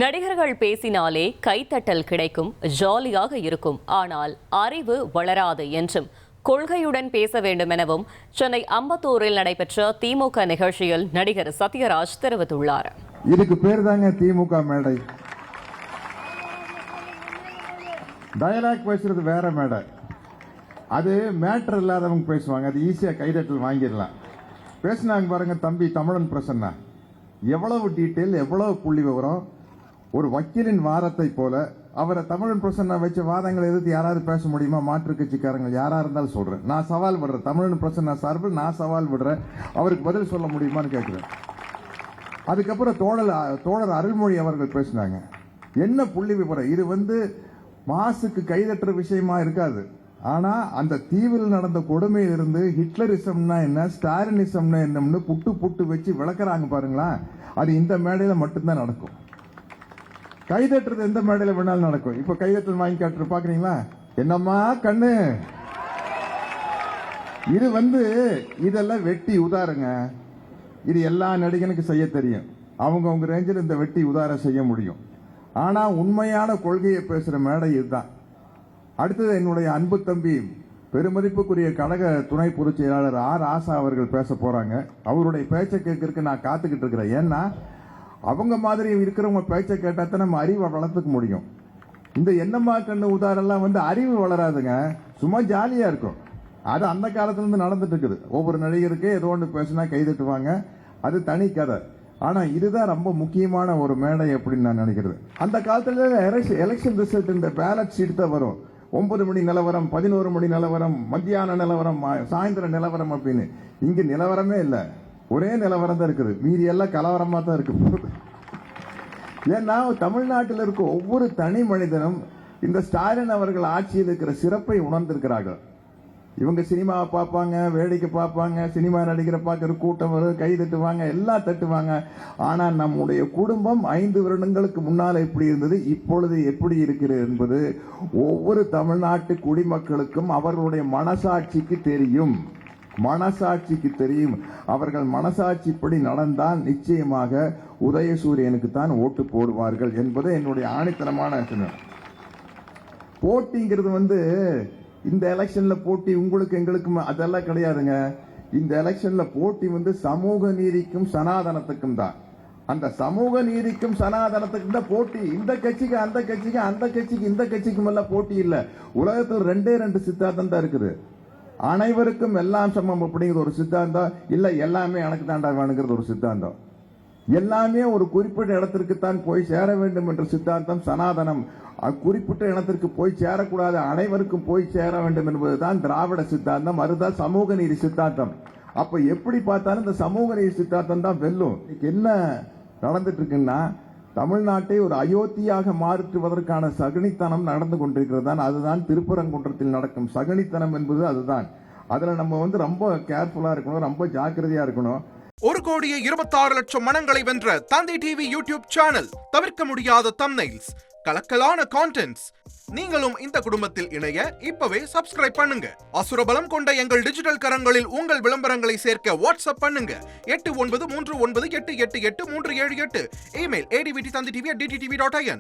நடிகர்கள் பேசினாலே கைத்தட்டல் கிடைக்கும், ஜாலியாக இருக்கும். ஆனால் அறிவு வளராது என்றும் கொள்கையுடன் பேச வேண்டும் எனவும் சென்னை அம்பத்தூரில் நடைபெற்ற திமுக நிகழ்ச்சியில் நடிகர் சத்யராஜ் தெரிவித்துள்ளார். இதுக்கு பேர் தாங்க திமுக மேடை. டயலாக் பேசுறது வேற மேடை. அது மேட்டர் இல்லாதவங்க பேசுவாங்க, அது ஈஸியா கைதட்டல் வாங்கிடலாம். பேசினாங்க பாருங்க தம்பி தமிழன் பிரசன்னா, எவ்வளவு டீட்டெயில், எவ்வளவு புள்ளி விவரம். ஒரு வக்கீலின் வாரத்தை போல அவரை தமிழன் பிரசன்னா வச்ச வாதங்களை எதிர்த்து யாராவது பேச முடியுமா? மாற்று கட்சிக்காரங்க யாரா இருந்தாலும் சொல்றேன், நான் சவால் விடுறேன். தமிழன் பிரசன்னா சார்பில் நான் சவால் விடுறேன், அவருக்கு பதில் சொல்ல முடியுமான்னு கேட்கிறேன். அதுக்கப்புறம் தோழர் அருள்மொழி அவர்கள் பேசினாங்க. என்ன புள்ளி விவரம் இது? மாசுக்கு கைதட்டுற விஷயமா இருக்காது. ஆனா அந்த தீவில் நடந்த கொடுமையிலிருந்து ஹிட்லரிசம்னா என்ன, ஸ்டாலினிசம்னா என்னன்னு புட்டு வச்சு விளக்குறாங்க பாருங்களா. அது இந்த மேடையில மட்டும்தான் நடக்கும். கைதட்டுறது எந்த மேடையில வேணாலும் நடக்கும். இப்ப கைதட்டல் வாங்கி காட்டுற பாக்குறீங்களா? என்னம்மா கண்ணு, இது இதெல்லாம் வெட்டி உதாருங்க. இது எல்லா நடிகனுக்கு செய்ய தெரியும். அவங்க ரேஞ்சில் இந்த வெட்டி உதாரம் செய்ய முடியும். ஆனா உண்மையான கொள்கையை பேசுற மேடை இதுதான். அடுத்தது என்னுடைய அன்பு தம்பி, பெருமதிப்புக்குரிய கழக துணை பொதுச் செயலாளர் ஆர் ஆசா அவர்கள் பேச போறாங்க. அவருடைய பேச்சை கேட்கறதுக்கு நான் காத்துக்கிட்டு இருக்கிறேன். ஏன்னா அவங்க மாதிரி இருக்கிறவங்க பேச்சை கேட்டாத்தான் நம்ம அறிவை வளர்த்துக்க முடியும். இந்த என்னம்மா கண்ணு உதாரெல்லாம் அறிவு வளராதுங்க, சும்மா ஜாலியா இருக்கும். அது அந்த காலத்துல இருந்து நடந்துட்டு இருக்குது. ஒவ்வொரு நடிகருக்கு ஏதோ ஒன்று பேசினா கைதட்டுவாங்க, அது தனி கதை. ஆனா இதுதான் ரொம்ப முக்கியமான ஒரு மேடை அப்படின்னு நான் நினைக்கிறது. அந்த காலத்துல எலெக்ஷன் ரிசல்ட் இந்த பேலட் ஷீட் தான் வரும். 9 மணி நிலவரம், 11 மணி நிலவரம், மத்தியான நிலவரம், சாயந்தர நிலவரம் அப்படின்னு. இங்க நிலவரமே இல்லை, ஒரே நிலவரம் தான் இருக்குது. மீதி எல்லாம் கலவரமா தான் இருக்கு. ஏன்னா தமிழ்நாட்டில் இருக்க ஒவ்வொரு தனி மனிதனும் இந்த ஸ்டாலின் அவர்கள் ஆட்சியில் இருக்கிற சிறப்பை உணர்ந்திருக்கிறார்கள். இவங்க சினிமாவை பார்ப்பாங்க, வேடிக்கை பார்ப்பாங்க, சினிமா நடிகரை பார்க்கிற கூட்டம் வரும், கை தட்டுவாங்க, எல்லாம் தட்டுவாங்க. ஆனா நம்முடைய குடும்பம் 5 வருடங்களுக்கு முன்னால எப்படி இருந்தது, இப்பொழுது எப்படி இருக்கிறது என்பது ஒவ்வொரு தமிழ்நாட்டு குடிமக்களுக்கும் அவர்களுடைய மனசாட்சிக்கு தெரியும். அவர்கள் மனசாட்சிப்படி நடந்தால் நிச்சயமாக உதயசூரியனுக்கு தான் ஓட்டு போடுவார்கள் என்பது என்னுடைய ஆணித்தனமான போட்டிங்கிறது இந்த எலெக்ஷன்ல போட்டி உங்களுக்கு எங்களுக்கும் அதெல்லாம் கிடையாதுங்க. இந்த எலெக்ஷன்ல போட்டி சமூக நீதிக்கும் சனாதனத்துக்கும் தான். அந்த சமூக நீதிக்கும் சனாதனத்துக்கும் தான் போட்டி. இந்த கட்சிக்கு அந்த கட்சிக்கு, அந்த கட்சிக்கு இந்த கட்சிக்கும் எல்லாம் போட்டி இல்ல. உலகத்தில் 2 சித்தாந்தம் தான் இருக்குது. அனைவருக்கும் எல்லாம் சமம் அப்படிங்கிற ஒரு சித்தாந்தம் இல்ல, எல்லாமே எனக்கு தாண்டா வேணுங்கிறது ஒரு சித்தாந்தம். எல்லாமே ஒரு குறிப்பிட்ட இடத்திற்கு தான் போய் சேர வேண்டும் என்ற சித்தாந்தம் சனாதனம். குறிப்பிட்ட இடத்திற்கு போய் சேரக்கூடாது, அனைவருக்கும் போய் சேர வேண்டும் என்பதுதான் திராவிட சித்தாந்தம். அதுதான் சமூக நீதி சித்தாந்தம். அப்ப எப்படி பார்த்தாலும் இந்த சமூக நீதி சித்தாந்தம் தான் வெல்லும். என்ன நடந்துட்டு இருக்குன்னா, தமிழ்நாட்டை ஒரு அயோத்தியாக மாற்றுவதற்கான சகுனித்தனம் நடந்து கொண்டிருக்கிறது தான். அதுதான் திருப்பரங்குன்றத்தில் நடக்கும் சகுனித்தனம் என்பது அதுதான். அதுல நம்ம ரொம்ப கேர்ஃபுல்லா இருக்கணும், ரொம்ப ஜாக்கிரதையா இருக்கணும். 1,26,00,000 மனங்களை வென்ற தந்தி டிவி யூடியூப் சேனல். தவிர்க்க முடியாத தம்ப்நெயில்ஸ், கலக்கலான கான்டென்ட்ஸ். நீங்களும் இந்த குடும்பத்தில் இணைய இப்பவே சப்ஸ்கிரைப் பண்ணுங்க. அசுரபலம் கொண்ட எங்கள் டிஜிட்டல் கரங்களில் உங்கள் விளம்பரங்களை சேர்க்க வாட்ஸ்அப் பண்ணுங்க. 8939888838. Email advttv@dttv.in.